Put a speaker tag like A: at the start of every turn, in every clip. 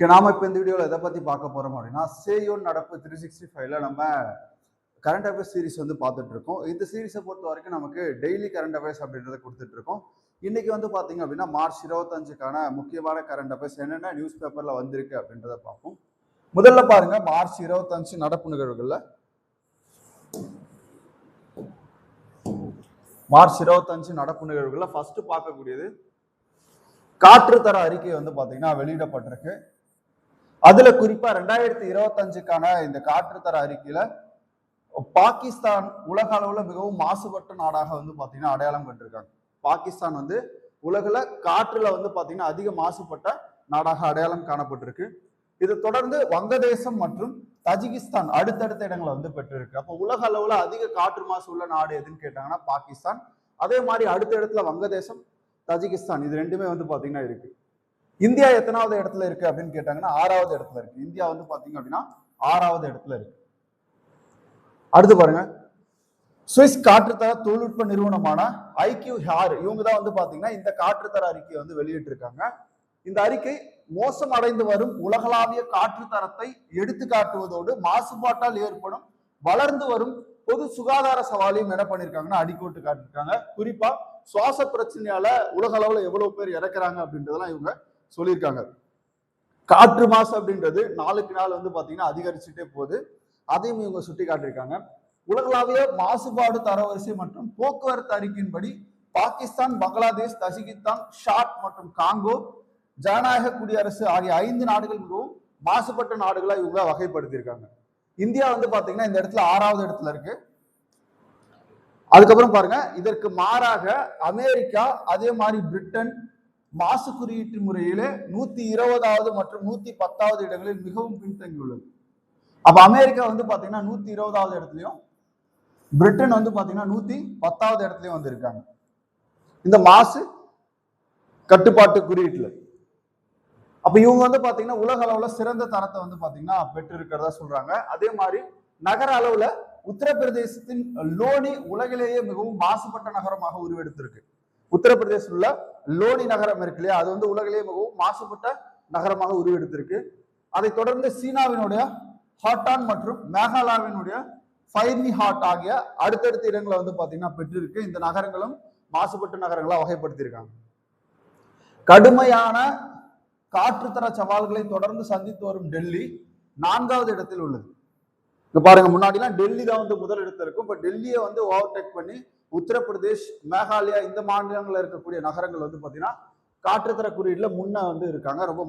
A: நாம இப்போ இந்த வீடியோவில் எதை பற்றி பார்க்க போகிறோம் அப்படின்னா சேயோன் நடப்பு 365ல நம்ம கரண்ட் அஃபேர்ஸ் சீரிஸ் வந்து பார்த்துட்டு இருக்கோம். இந்த சீரிஸை பொறுத்த வரைக்கும் நமக்கு டெய்லி கரண்ட் அஃபேர்ஸ் அப்படின்றத கொடுத்துட்டு இருக்கோம். இன்னைக்கு வந்து பார்த்தீங்க அப்படின்னா மார்ச் 25க்கான முக்கியமான கரண்ட் அஃபேர்ஸ் என்னென்ன நியூஸ் பேப்பரில் வந்திருக்கு அப்படின்றத பார்ப்போம். முதல்ல பாருங்க, மார்ச் 25 நடப்பு நிகழ்வுகளில் மார்ச் 25 நடப்பு நிகழ்வுகளில் ஃபர்ஸ்ட் பார்க்கக்கூடியது காற்றுத்தர அறிக்கை வந்து பார்த்தீங்கன்னா வெளியிடப்பட்டிருக்கு. அதுல குறிப்பா 2025க்கான இந்த காற்றுத்தர அறிக்கையில பாகிஸ்தான் உலக அளவுல மிகவும் மாசுபட்ட நாடாக வந்து பாத்தீங்கன்னா அடையாளம் கண்டிருக்காங்க. பாகிஸ்தான் வந்து உலகில காற்றுல வந்து பாத்தீங்கன்னா அதிக மாசுபட்ட நாடாக அடையாளம் காணப்பட்டிருக்கு. இது தொடர்ந்து வங்கதேசம் மற்றும் தஜிகிஸ்தான் அடுத்தடுத்த இடங்களை வந்து பெற்றிருக்கு. அப்போ உலக அளவுல அதிக காற்று மாசு உள்ள நாடு எதுன்னு கேட்டாங்கன்னா பாகிஸ்தான். அதே மாதிரி அடுத்த இடத்துல வங்கதேசம், தஜிகிஸ்தான், இது ரெண்டுமே வந்து பாத்தீங்கன்னா இருக்கு. இந்தியா எத்தனாவது இடத்துல இருக்கு அப்படின்னு கேட்டாங்கன்னா 6வது இடத்துல இருக்கு. இந்தியா வந்து பாத்தீங்க அப்படின்னா 6வது இடத்துல இருக்கு. அடுத்து பாருங்க, சுவிஸ் காற்றுத்தர தொழில்நுட்ப நிறுவனமான IQHR இவங்க தான் வந்து பாத்தீங்கன்னா இந்த காற்றுத்தர அறிக்கையை வந்து வெளியிட்டு இருக்காங்க. இந்த அறிக்கை மோசம் அடைந்து வரும் உலகளாவிய காற்றுத்தரத்தை எடுத்து காட்டுவதோடு மாசுபாட்டால் ஏற்படும் வளர்ந்து வரும் பொது சுகாதார சவாலையும் என்ன பண்ணிருக்காங்கன்னா அடிக்கோட்டு காட்டிருக்காங்க. குறிப்பா சுவாச பிரச்சனையால உலக அளவுல எவ்வளவு பேர் இறக்குறாங்க அப்படின்றதெல்லாம் இவங்க சொல்லியிருக்காங்க. காற்று மாசு அப்படின்றது நாளுக்கு நாள் வந்து பாத்தீங்கன்னா அதிகரிச்சுட்டே போகுது. அதையும் இவங்க சுட்டி காட்டியிருக்காங்க. உலகளாவிய மாசுபாடு தரவரிசை மற்றும் போக்குவரத்து அறிக்கையின்படி பாகிஸ்தான், பங்களாதேஷ், தஜிகிஸ்தான், ஷாட் மற்றும் காங்கோ, ஜனநாயக குடியரசு ஆகிய 5 நாடுகள் மிகவும் மாசுபட்ட நாடுகளா இவங்க வகைப்படுத்தியிருக்காங்க. இந்தியா வந்து பாத்தீங்கன்னா இந்த இடத்துல 6வது இடத்துல இருக்கு. அதுக்கப்புறம் பாருங்க, இதற்கு மாறாக அமெரிக்கா, அதே மாதிரி பிரிட்டன் மாசு குறியீட்டு முறையிலே 120வது மற்றும் 110வது இடங்களில் மிகவும் பின்தங்கியுள்ளது. அப்ப அமெரிக்கா வந்து பாத்தீங்கன்னா 120வது இடத்துலயும், பிரிட்டன் வந்து பாத்தீங்கன்னா 110வது இடத்துலயும் வந்து இருக்காங்க இந்த மாசு கட்டுப்பாட்டு குறியீட்டுல. அப்ப இவங்க வந்து பாத்தீங்கன்னா உலக அளவுல சிறந்த தரத்தை வந்து பாத்தீங்கன்னா பெற்று இருக்கிறதா சொல்றாங்க. அதே மாதிரி நகர அளவுல உத்தரப்பிரதேசத்தின் லோனி உலகிலேயே மிகவும் மாசுபட்ட நகரமாக உருவெடுத்திருக்கு. உத்தரப்பிரதேசத்தில் உள்ள லோனி நகரம் இருக்கு இல்லையா, அது வந்து உலகிலேயே மிகவும் மாசுபட்ட நகரமாக உருவெடுத்திருக்கு. அதை தொடர்ந்து சீனாவினுடைய ஹாட்டான் மற்றும் மேகாலயாவினுடைய ஃபைர்னி ஹாட் ஆகிய அடுத்தடுத்த இடங்களை வந்து பாத்தீங்கன்னா பெற்றிருக்கு. இந்த நகரங்களும் மாசுபட்ட நகரங்களா வகைப்படுத்தியிருக்காங்க. கடுமையான காற்றுத்தர சவால்களை தொடர்ந்து சந்தித்து வரும் டெல்லி 4வது இடத்தில் உள்ளது. இங்க பாருங்க, முன்னாடிலாம் டெல்லி தான் வந்து முதல் இடத்துல இருக்கும். இப்ப டெல்லியை வந்து ஓவர்டேக் பண்ணி உத்தரப்பிரதேஷ், மேகாலயா இந்த மாநிலங்களில் இருக்கக்கூடிய நகரங்கள் வந்து பாத்தீங்கன்னா காற்றுத்தர குறியீடுல முன்ன வந்து இருக்காங்க. ரொம்ப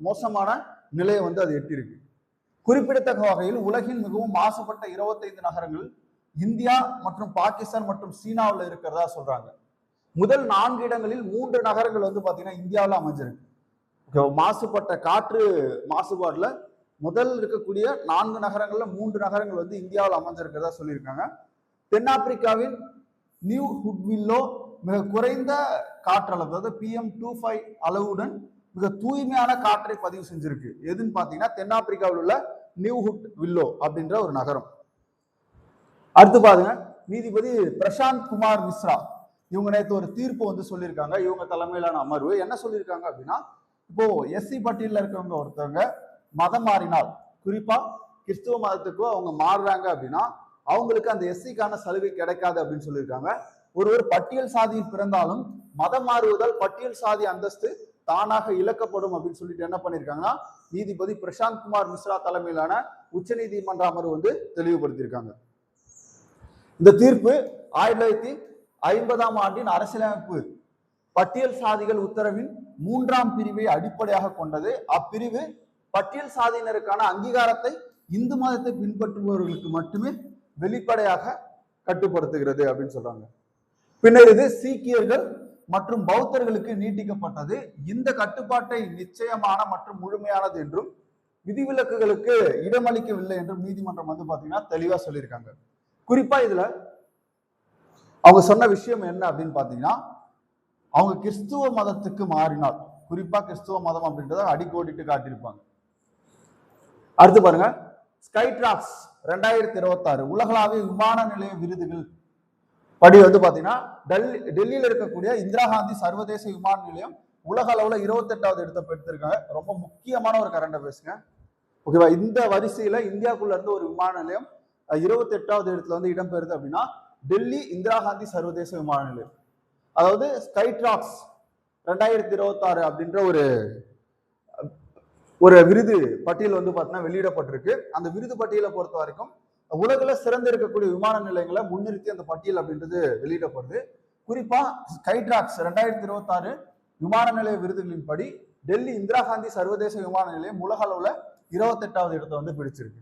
A: மோசமான நிலையை வந்து அது எட்டியிருக்கு. குறிப்பிடத்தக்க வகையில் உலகின் மிகவும் மாசுபட்ட 25 நகரங்கள் இந்தியா மற்றும் பாகிஸ்தான் மற்றும் சீனாவில் இருக்கிறதா சொல்றாங்க. முதல் 4 இடங்களில் 3 நகரங்கள் வந்து பாத்தீங்கன்னா இந்தியாவில் அமைஞ்சிருக்கு. மாசுபட்ட காற்று மாசுபாடுல முதல் இருக்கக்கூடிய 4 நகரங்கள்ல 3 நகரங்கள் வந்து இந்தியாவில் அமைஞ்சிருக்கிறதா சொல்லியிருக்காங்க. தென்னாப்பிரிக்காவின் நியூ ஹுட்வில்லோ மிக குறைந்த காற்றளவு, அதாவது PM2.5 அளவுடன் மிக தூய்மையான காற்றை பதிவு செஞ்சிருக்கு. எதுன்னு பாத்தீங்கன்னா தென்னாப்பிரிக்காவில் உள்ள நியூ ஹுட்வில்லோ அப்படின்ற ஒரு நகரம். அடுத்து பாருங்க, நீதிபதி பிரசாந்த் குமார் மிஸ்ரா இவங்க நேற்று ஒரு தீர்ப்பு வந்து சொல்லியிருக்காங்க. இவங்க தலைமையிலான அமர்வு என்ன சொல்லியிருக்காங்க அப்படின்னா, இப்போ SC பட்டியலில் இருக்கவங்க ஒருத்தவங்க மதம் மாறினால், குறிப்பா கிறிஸ்துவ மதத்துக்கோ அவங்க மாறுறாங்க அப்படின்னா அவங்களுக்கு அந்த SCக்கான சலுகை கிடைக்காது அப்படின்னு சொல்லியிருக்காங்க. ஒருவர் பட்டியல் சாதியில் பிறந்தாலும் மதம் மாறுவதால் பட்டியல் சாதி அந்தஸ்து தானாக இழக்கப்படும் அப்படின்னு சொல்லிட்டு என்ன பண்ணிருக்காங்கன்னா நீதிபதி பிரசாந்த் குமார் மிஸ்ரா தலைமையிலான உச்ச நீதிமன்ற அமர்வு வந்து தெளிவுபடுத்தியிருக்காங்க. இந்த தீர்ப்பு 1950ஆம் ஆண்டின் அரசியலமைப்பு பட்டியல் சாதிகள் உத்தரவின் 3ஆம் பிரிவை அடிப்படையாக கொண்டது. அப்பிரிவு பட்டியல் சாதியினருக்கான அங்கீகாரத்தை இந்து மதத்தை பின்பற்றுபவர்களுக்கு மட்டுமே வெளிப்படையாக கட்டுப்படுத்துகிறது அப்படின்னு சொல்றாங்க. பின்னர் இது சீக்கியர்கள் மற்றும் பௌத்தர்களுக்கு நீட்டிக்கப்பட்டது. இந்த கட்டுப்பாட்டை நிச்சயமான மற்றும் முழுமையானது என்றும் விதிவிலக்குகளுக்கு இடமளிக்கவில்லை என்றும் நீதிமன்றம் வந்து பாத்தீங்கன்னா தெளிவா சொல்லியிருக்காங்க. குறிப்பா இதுல அவங்க சொன்ன விஷயம் என்ன அப்படின்னு பாத்தீங்கன்னா, அவங்க கிறிஸ்துவ மதத்துக்கு மாறினால், குறிப்பா கிறிஸ்துவ மதம் அப்படின்றத அடிக்கோடிட்டு காட்டியிருப்பாங்க. அடுத்து பாருங்க, ஸ்கைட்ராக்ஸ் 2026 உலகளாவிய விமான நிலைய விருதுகள் படி வந்து பாத்தீங்கன்னா டெல்லியில இருக்கக்கூடிய இந்திரா காந்தி சர்வதேச விமான நிலையம் உலக அளவுல 28வது இடத்தை பெற்றிருக்காங்க. ரொம்ப முக்கியமான ஒரு கரண்ட் அஃபேர்ஸ்ங்க. ஓகேவா? இந்த வரிசையில இந்தியாவுக்குள்ள இருந்து ஒரு விமான நிலையம் 28வது இடத்துல வந்து இடம்பெறுது அப்படின்னா டெல்லி இந்திரா காந்தி சர்வதேச விமான நிலையம். அதாவது ஸ்கைட்ராக்ஸ் 2026 அப்படின்ற ஒரு விருது பட்டியல் வந்து பார்த்தீங்கன்னா வெளியிடப்பட்டிருக்கு. அந்த விருது பட்டியலை பொறுத்த வரைக்கும் உலகில் சிறந்து இருக்கக்கூடிய விமான நிலையங்களை முன்னிறுத்தி அந்த பட்டியல் அப்படின்றது வெளியிடப்படுது. குறிப்பா ஸ்கைட்ராக்ஸ் 2026 விமான நிலைய விருதுகளின் படி டெல்லி இந்திரா காந்தி சர்வதேச விமான நிலையம் உலக அளவுல 28வது இடத்தை வந்து பிடிச்சிருக்கு.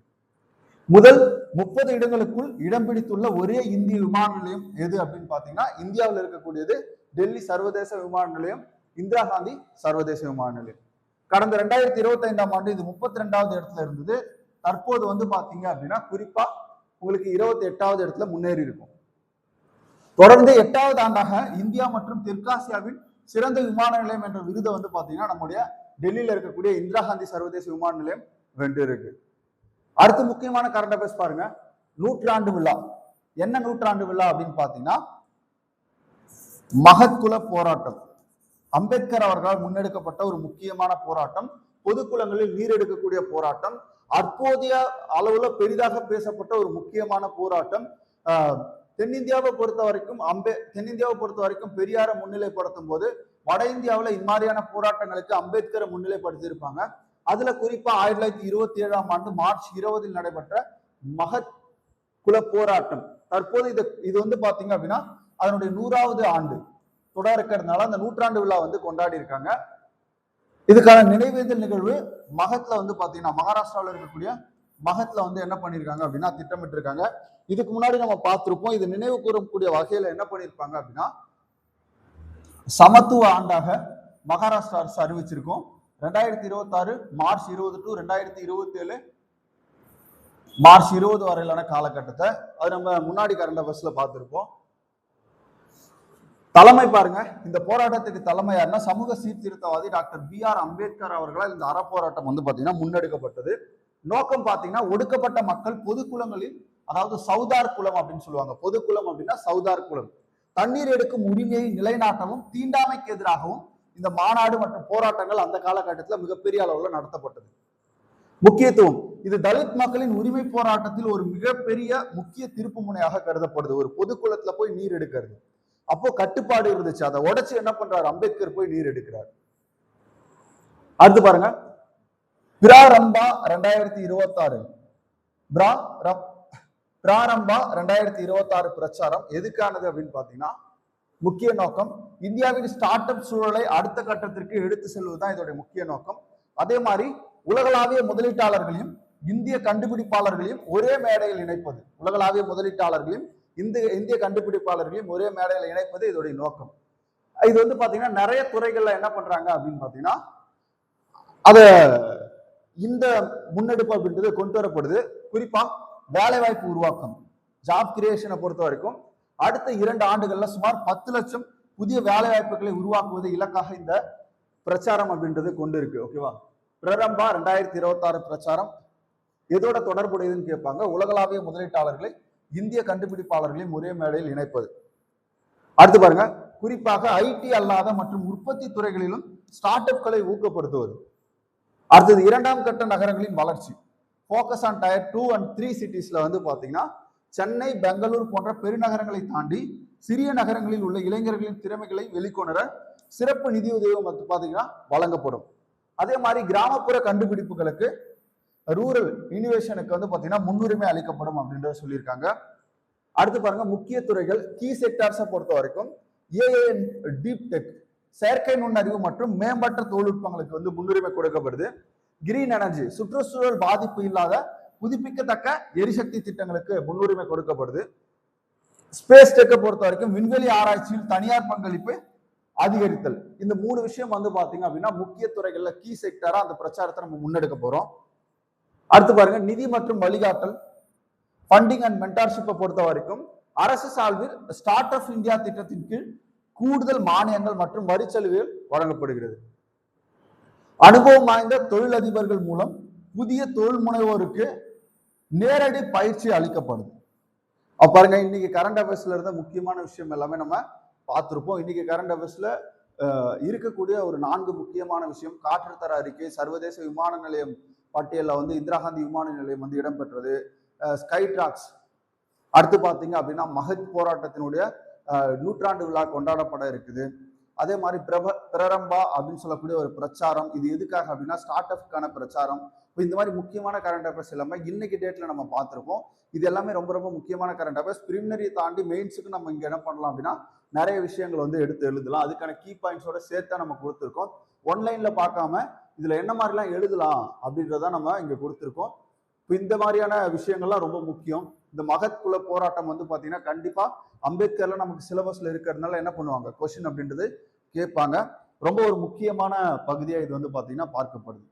A: முதல் 30 இடங்களுக்குள் இடம் பிடித்துள்ள ஒரே இந்திய விமான நிலையம் எது அப்படின்னு பாத்தீங்கன்னா இந்தியாவில் இருக்கக்கூடியது டெல்லி சர்வதேச விமான நிலையம், இந்திரா காந்தி சர்வதேச விமான நிலையம். கடந்த 2025ஆம் ஆண்டு இது 32வது இடத்துல இருந்தது. தற்போது வந்து பாத்தீங்க அப்படின்னா குறிப்பா உங்களுக்கு 28வது இடத்துல முன்னேறி இருக்கும். தொடர்ந்து 8வது ஆண்டாக இந்தியா மற்றும் தெற்காசியாவின் சிறந்த விமான நிலையம் என்ற விருதை வந்து பாத்தீங்கன்னா நம்முடைய டெல்லியில இருக்கக்கூடிய இந்திரா காந்தி சர்வதேச விமான நிலையம் வென்று இருக்கு. அடுத்து முக்கியமான கரண்ட் அஃபேர்ஸ் பாருங்க. நூற்றாண்டு விழா. என்ன நூற்றாண்டு விழா அப்படின்னு பாத்தீங்கன்னா மகத்குல போராட்டம். அம்பேத்கர் அவர்களால் முன்னெடுக்கப்பட்ட ஒரு முக்கியமான போராட்டம். பொதுக்குளங்களில் நீர் எடுக்கக்கூடிய போராட்டம். அப்போதைய அளவுல பெரிதாக பேசப்பட்ட ஒரு முக்கியமான போராட்டம். தென்னிந்தியாவை பொறுத்த வரைக்கும் பெரியார முன்னிலைப்படுத்தும் போது வட இந்தியாவில் இம்மாதிரியான போராட்டங்களுக்கு அம்பேத்கரை முன்னிலைப்படுத்தி இருப்பாங்க. அதுல குறிப்பா 1927ஆம் ஆண்டு மார்ச் 20 நடைபெற்ற மகத் குல போராட்டம். தற்போது இது வந்து பாத்தீங்க அப்படின்னா அதனுடைய 100வது ஆண்டு தொடர் இருக்கிறதுனால அந்த நூற்றாண்டு விழா வந்து கொண்டாடி இருக்காங்க. இதுக்கான நினைவேந்தல் நிகழ்வு மகத்ல வந்து பாத்தீங்கன்னா மகாராஷ்டிராவில் இருக்கக்கூடிய மகத்ல வந்து என்ன பண்ணிருக்காங்க அப்படின்னா திட்டமிட்டு இருக்காங்க. இதுக்கு முன்னாடி நம்ம பார்த்திருப்போம். இது நினைவு கூறக்கூடிய வகையில என்ன பண்ணிருப்பாங்க அப்படின்னா சமத்துவ ஆண்டாக மகாராஷ்டிரா அரசு அறிவிச்சிருக்கோம். 2026 மார்ச் 20 டு 2027 மார்ச் 20 வரையிலான காலகட்டத்தை அது நம்ம முன்னாடி கரண்ட் அஃபேர்ஸ்ல பார்த்திருப்போம். தலைமை பாருங்க. இந்த போராட்டத்துக்கு தலைமை யாருன்னா சமூக சீர்திருத்தவாதி டாக்டர் BR அம்பேத்கர் அவர்களால் இந்த அறப்போராட்டம் வந்து பாத்தீங்கன்னா முன்னெடுக்கப்பட்டது. நோக்கம் பாத்தீங்கன்னா ஒடுக்கப்பட்ட மக்கள் பொதுக்குளங்களில், அதாவது சவுதார் குளம் அப்படின்னு சொல்லுவாங்க. பொதுக்குளம் அப்படின்னா சவுதார் குளம், தண்ணீர் எடுக்கும் உரிமையை நிலைநாட்டவும் தீண்டாமைக்கு எதிராகவும் இந்த மாநாடு மற்றும் போராட்டங்கள் அந்த காலகட்டத்தில் மிகப்பெரிய அளவுல நடத்தப்பட்டது. முக்கியத்துவம் இது தலித் மக்களின் உரிமை போராட்டத்தில் ஒரு மிகப்பெரிய முக்கிய திருப்பு முனையாக கருதப்படுது. ஒரு பொதுக்குளத்துல போய் நீர் எடுக்கிறது. அப்போ கட்டுப்பாடு இருந்துச்சு. அதை உடைச்சு என்ன பண்றாரு அம்பேத்கர் போய் நீர் எடுக்கிறார். அடுத்து பாருங்க. பிராரம்பா 2026 பிராரம்பா 2026 பிரச்சாரம் எதுக்கானது அப்படின்னு பாத்தீங்கன்னா முக்கிய நோக்கம் இந்தியாவின் ஸ்டார்ட் அப் சூழலை அடுத்த கட்டத்திற்கு எடுத்து செல்வதுதான் இதோட முக்கிய நோக்கம். அதே மாதிரி உலகளாவிய முதலீட்டாளர்களையும் இந்திய கண்டுபிடிப்பாளர்களையும் ஒரே மேடையில் இணைப்பது. உலகளாவிய முதலீட்டாளர்களையும் இந்திய கண்டுபிடிப்பாளர்களையும் ஒரே மேடையில் இணைப்பது இதோடைய நோக்கம். இது வந்து பாத்தீங்கன்னா நிறைய துறைகள்ல என்ன பண்றாங்க அப்படின்னு பாத்தீங்கன்னா அத இந்த முன்னெடுப்பு அப்படின்றது கொண்டு வரப்படுது. குறிப்பா வேலைவாய்ப்பு உருவாக்கம், ஜாப் கிரியேஷனை பொறுத்த வரைக்கும் அடுத்த 2 ஆண்டுகள்ல சுமார் 10 லட்சம் புதிய வேலை வாய்ப்புகளை உருவாக்குவது இலக்காக இந்த பிரச்சாரம் அப்படின்றது கொண்டு இருக்கு. ஓகேவா? பிரரம்பா 2026 பிரச்சாரம் எதோட தொடர்புடையதுன்னு கேட்பாங்க. உலகளாவிய முதலீட்டாளர்களை இந்திய கண்டுபிடிப்பாளர்களையும் ஒரே மேடையில் இணைப்பது. அடுத்து பாருங்க. குறிப்பாக ஐடி அல்லாத மற்றும் உற்பத்தி துறைகளிலும் ஸ்டார்ட் அப்களை ஊக்கப்படுத்துவது. அடுத்தது 2ஆம் கட்ட நகரங்களின் வளர்ச்சி. ஃபோக்கஸ் ஆன் டயர் 2 and 3 சிட்டிஸ்ல வந்து பாத்தீங்கன்னா சென்னை, பெங்களூர் போன்ற பெருநகரங்களை தாண்டி சிறிய நகரங்களில் உள்ள இளைஞர்களின் திறமைகளை வெளிக்கொணர சிறப்பு நிதியுதவி வந்து பாத்தீங்கன்னா வழங்கப்படும். அதே மாதிரி கிராமப்புற கண்டுபிடிப்புகளுக்கு ரூரல் இனோவேஷனுக்கு வந்து பாத்தீங்கன்னா முன்னுரிமை அளிக்கப்படும் அப்படின்றத சொல்லியிருக்காங்க. அடுத்து பாருங்க. முக்கிய துறைகள் கீ செக்டார்ஸை பொறுத்த வரைக்கும் ஏஐ, டீப் டெக், செயற்கை நுண்ணறிவு மற்றும் மேம்பட்ட தொழில்நுட்பங்களுக்கு வந்து முன்னுரிமை கொடுக்கப்படுது. கிரீன் எனர்ஜி, சுற்றுச்சூழல் பாதிப்பு இல்லாத புதுப்பிக்கத்தக்க எரிசக்தி திட்டங்களுக்கு முன்னுரிமை கொடுக்கப்படுது. ஸ்பேஸ் டெக்கை பொறுத்த வரைக்கும் விண்வெளி ஆராய்ச்சியில் தனியார் பங்களிப்பு அதிகரித்தல். இந்த 3 விஷயம் வந்து பாத்தீங்க அப்படின்னா முக்கிய துறைகள்ல கீ செக்டாரா அந்த பிரச்சாரத்தை நம்ம முன்னெடுக்க போறோம். அடுத்து பாருங்க. நிதி மற்றும் வழிகாட்டல், ஃபண்டிங் அண்ட் மென்டார்ஷிப்பை பொறுத்த வரைக்கும் அரசு சார்பில் ஸ்டார்ட் அப் இந்தியா திட்டத்தின் கீழ் கூடுதல் மானியங்கள் மற்றும் வரிச்சலுகைகள் வழங்கப்படுகிறது. அனுபவம் வாய்ந்த தொழிலதிபர்கள் மூலம் புதிய தொழில் முனைவோருக்கு நேரடி பயிற்சி அளிக்கப்படுது. பாருங்க. இன்னைக்கு கரண்ட் அஃபேர்ஸ்ல இருந்த முக்கியமான விஷயம் எல்லாமே நம்ம பார்த்திருப்போம். இன்னைக்கு கரண்ட் அஃபேர்ஸ்ல இருக்கக்கூடிய ஒரு 4 முக்கியமான விஷயம். காற்றுத்தர அறிக்கை, சர்வதேச விமான நிலையம் பட்டியலில் வந்து இந்திரா காந்தி விமான நிலையம் வந்து இடம்பெற்றது. ஸ்கை ட்ராக்ஸ், அடுத்து பார்த்தீங்க அப்படின்னா மகத் போராட்டத்தினுடைய நூற்றாண்டு விழா கொண்டாடப்பட இருக்குது. அதே மாதிரி பிரரம்பா அப்படின்னு சொல்லக்கூடிய ஒரு பிரச்சாரம். இது எதுக்காக அப்படின்னா ஸ்டார்ட் அப்கான பிரச்சாரம். இப்போ இந்த மாதிரி முக்கியமான கரண்ட் அஃபேர்ஸ் எல்லாமே இன்னைக்கு டேட்ல நம்ம பார்த்துருப்போம். இது எல்லாமே ரொம்ப ரொம்ப முக்கியமான கரண்ட் அஃபேர்ஸ். பிரிமினரி தாண்டி மெயின்ஸுக்கு நம்ம இங்க என்ன பண்ணலாம் அப்படின்னா நிறைய விஷயங்கள் வந்து எடுத்து எழுதலாம். அதுக்கான கீ பாயிண்ட்ஸோட சேர்த்தா நம்ம கொடுத்துருக்கோம். ஒன்லைன்ல பார்க்காம இதுல என்ன மாதிரிலாம் எழுதலாம் அப்படின்றத நம்ம இங்க கொடுத்துருக்கோம். இப்போ இந்த மாதிரியான விஷயங்கள்லாம் ரொம்ப முக்கியம். இந்த மகத் குல போராட்டம் வந்து பாத்தீங்கன்னா கண்டிப்பா அம்பேத்கர்ல நமக்கு சிலபஸ்ல இருக்கிறதுனால என்ன பண்ணுவாங்க, கொஸ்டின் அப்படின்றது கேட்பாங்க. ரொம்ப ஒரு முக்கியமான பகுதியா இது வந்து பாத்தீங்கன்னா பார்க்கப்படுது.